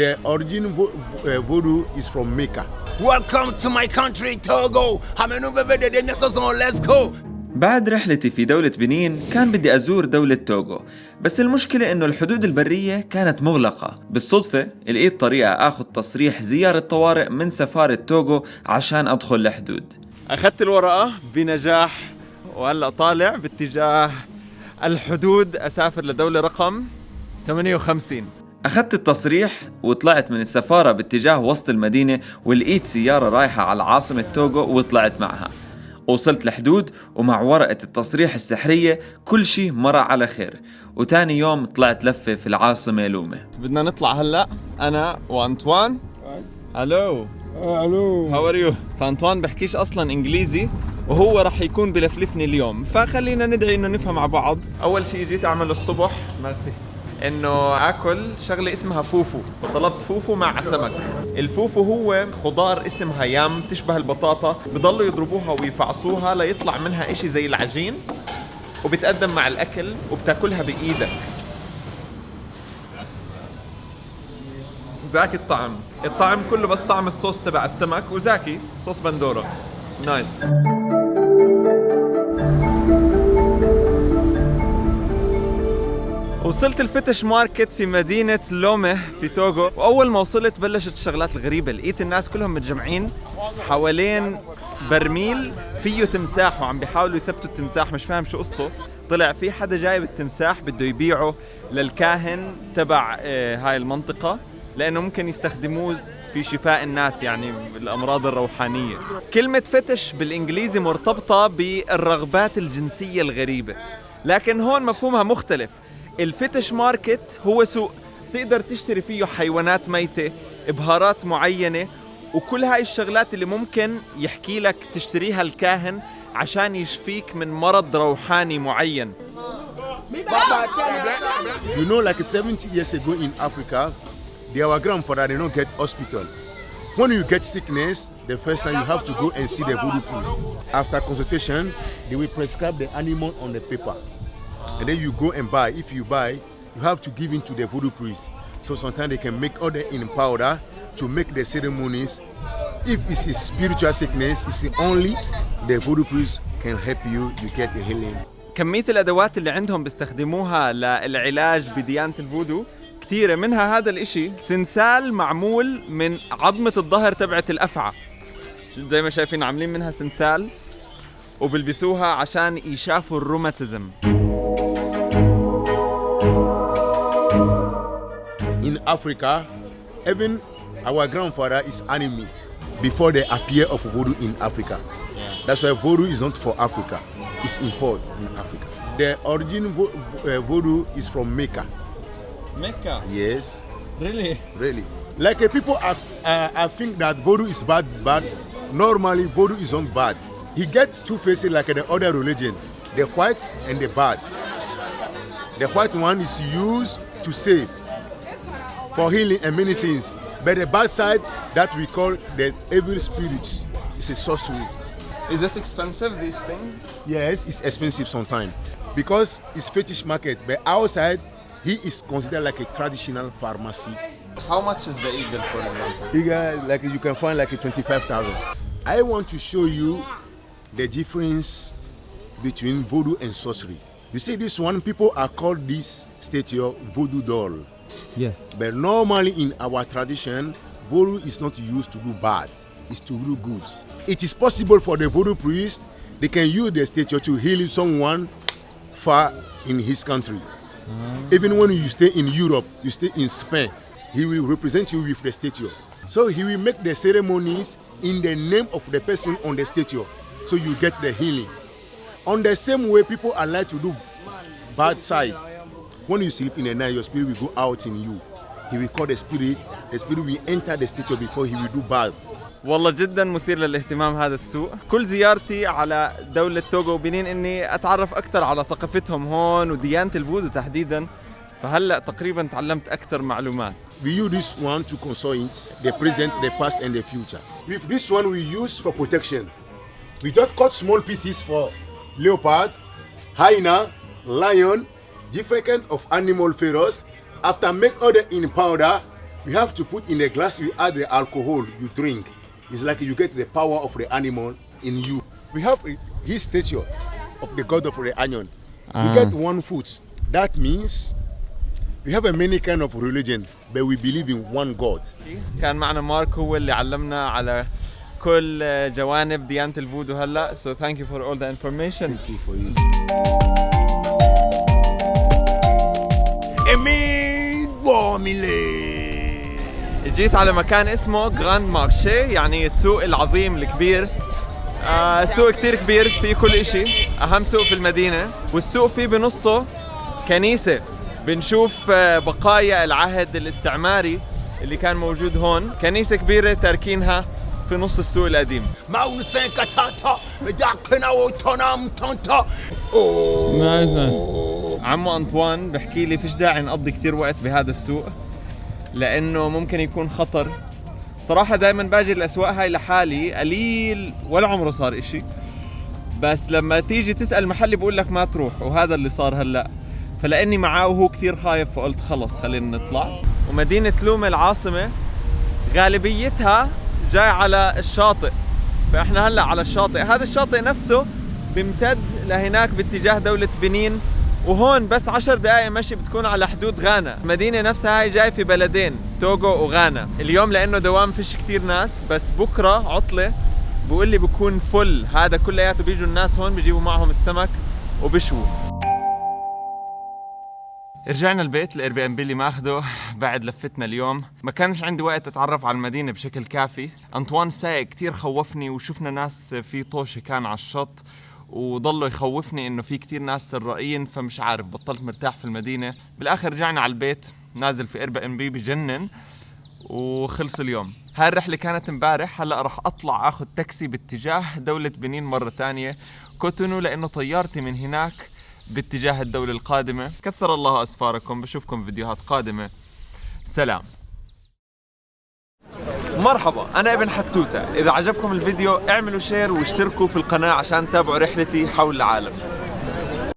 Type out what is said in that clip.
The origin voodoo is from Mecca. Welcome to my country, Togo. Let's go. بعد رحلتي في دولة بنين كان بدي أزور دولة توغو، بس المشكلة إنه الحدود البرية كانت مغلقة. بالصدفة لقيت طريقة أخذ تصريح زيارة طوارئ من سفارة توغو عشان أدخل الحدود. أخذت الورقة بنجاح وهلأ طالع باتجاه الحدود أسافر لدولة رقم 58. أخذت التصريح وطلعت من السفارة باتجاه وسط المدينة، ولقيت سيارة رايحة على عاصمة توغو وطلعت معها. وصلت الحدود ومع ورقة التصريح السحرية كل شيء مر على خير، وتاني يوم طلعت لفة في العاصمة لومة. بدنا نطلع هلأ أنا وأنطوان. هلو هاو ار يو؟ فأنطوان بحكيش أصلا إنجليزي وهو رح يكون بلفلفني اليوم، فخلينا ندعي إنه نفهم مع بعض. أول شيء جيت أعمل الصبح ميرسي إنه أكل شغلة اسمها فوفو، وطلبت فوفو مع سمك. الفوفو هو خضار اسمها يام تشبه البطاطا، بضلوا يضربوها ويفعصوها ليطلع منها إشي زي العجين، وبتقدم مع الأكل وبتاكلها بإيدك. زاكي الطعم كله بس طعم الصوص تبع السمك، وزاكي صوص بندورة نايس. وصلت الفتش ماركت في مدينة لومة في توغو، وأول ما وصلت بلشت الشغلات الغريبة. لقيت الناس كلهم متجمعين حوالين برميل فيه تمساح وعم بيحاولوا يثبتوا التمساح، مش فاهم شو قصته. طلع في حدا جايب التمساح بده يبيعه للكاهن تبع هاي المنطقة، لأنه ممكن يستخدموه في شفاء الناس، يعني الأمراض الروحانية. كلمة فتش بالإنجليزي مرتبطة بالرغبات الجنسية الغريبة، لكن هون مفهومها مختلف. الفتش ماركت هو سوق تقدر تشتري فيه حيوانات ميتة، بهارات معينة، وكل هاي الشغلات اللي ممكن يحكي لك تشتريها الكاهن عشان يشفيك من مرض روحاني معين. You know, like 70 years ago in Africa, our grandfather did not get hospital. When you get sickness, the first time you have to go and see the voodoo priest. After consultation, they will prescribe the animal on the paper. And then you go and buy. If you buy, you have to give in to the voodoo priest. So sometimes they can make other in powder to make the ceremonies. If it's a spiritual sickness, it's only the voodoo priest can help you get a healing. كمية الأدوات اللي عندهم بيستخدموها للعلاج بديانة الفودو كتيرة، منها هذا الاشي سنسال معمول من عظمة الظهر تبعت الأفعى. زي ما شايفين عاملين منها سنسال وبلبسوها عشان يشافوا الروماتيزم. In Africa, even our grandfather is animist before the appear of voodoo in Africa. That's why voodoo is not for Africa. It's import in Africa. The origin voodoo is from Mecca. Mecca? Yes. Really? Like people I think that voodoo is bad. Normally voodoo is not bad. He gets two faces like the other religion, the white and the bad. The white one is used to save, for healing and many things. But the bad side that we call the evil spirits, it's a sorcery. Is it expensive, these things? Yes, it's expensive sometimes because it's fetish market. But outside, he is considered like a traditional pharmacy. How much is the eagle, for example? Eagle, like you can find like a 25,000. I want to show you the difference between voodoo and sorcery. You see this one, people are called this statue voodoo doll. Yes. But normally in our tradition, voodoo is not used to do bad, it's to do good. It is possible for the voodoo priest, they can use the statue to heal someone far in his country. Even when you stay in Europe, you stay in Spain, he will represent you with the statue. So he will make the ceremonies in the name of the person on the statue, so you get the healing. On the same way, people are like to do bad side. When you sleep in the night, your spirit will go out in you. He will call the spirit will enter the statue before he will do bad. والله جدا مثير للاهتمام هذا السوق. كل زيارتي على دولة توغو وبنين اني اتعرف اكثر على ثقافتهم هون وديانة الفودو تحديدا، فهلا تقريبا تعلمت اكثر معلومات. We use this one to consult the present, the past and the future. With this one we use for protection. We just cut small pieces for leopard, hyena, lion, different kind of animal pharaohs. After make other in powder, You have to put in a glass, you add the alcohol you drink. It's like you get the power of the animal in you. We have his statue of the god of the onion. You get one foot. That means we have a many kind of religion, but we believe in one God. كان معنا مارك هو اللي علمنا على كل جوانب ديانة الفودو هلا. So thank you for all the information. Thank you for you. Emile Womile. جيت على مكان اسمه جراند مارشي، يعني السوق العظيم الكبير. السوق كتير كبير، فيه كل اشي، اهم سوق في المدينة، والسوق فيه بنصه كنيسة. بنشوف بقايا العهد الاستعماري اللي كان موجود هون. كنيسة كبيرة تاركينها في نص السوق القديم. عمو أنطوان بحكي لي فيش داعي نقضي كتير وقت بهذا السوق لأنه ممكن يكون خطر. صراحة دايما باجي الأسواق هاي لحالي، قليل ولا عمره صار إشي، بس لما تيجي تسأل محلي بقول لك ما تروح، وهذا اللي صار هلأ. فلأني معاه وهو كتير خايف فقلت خلص خلينا نطلع. ومدينة لومة العاصمة غالبيتها جاي على الشاطئ، فإحنا هلأ على الشاطئ. هذا الشاطئ نفسه بيمتد لهناك باتجاه دولة بنين، وهون بس 10 دقايق مشي بتكون على حدود غانا. المدينة نفسها هاي جاي في بلدين، توغو وغانا. اليوم لأنه دوام فيش كتير ناس، بس بكرة عطلة بقول لي بكون فل. هذا كلياته بيجوا الناس هون بيجيبوا معهم السمك وبشووا. رجعنا البيت الاير بي ام بي اللي ماخده بعد لفتنا اليوم. ما كانش عندي وقت اتعرف على المدينة بشكل كافي. أنطوان السائق كتير خوفني، وشفنا ناس في طوشة كان على الشط، وضلوا يخوفني انه في كتير ناس سرائيين، فمش عارف، بطلت مرتاح في المدينة. بالاخر رجعنا على البيت، نازل في اير بي ام بي بجنن، وخلص اليوم. هاي الرحلة كانت امبارح. هلا راح اطلع اخذ تاكسي باتجاه دولة بنين مرة تانية، كوتونو، لانه طيارتي من هناك باتجاه الدولة القادمة. كثر الله اسفاركم، بشوفكم فيديوهات قادمة. سلام. مرحبا، أنا ابن حتوتة. إذا عجبكم الفيديو اعملوا شير واشتركوا في القناة عشان تتابعوا رحلتي حول العالم.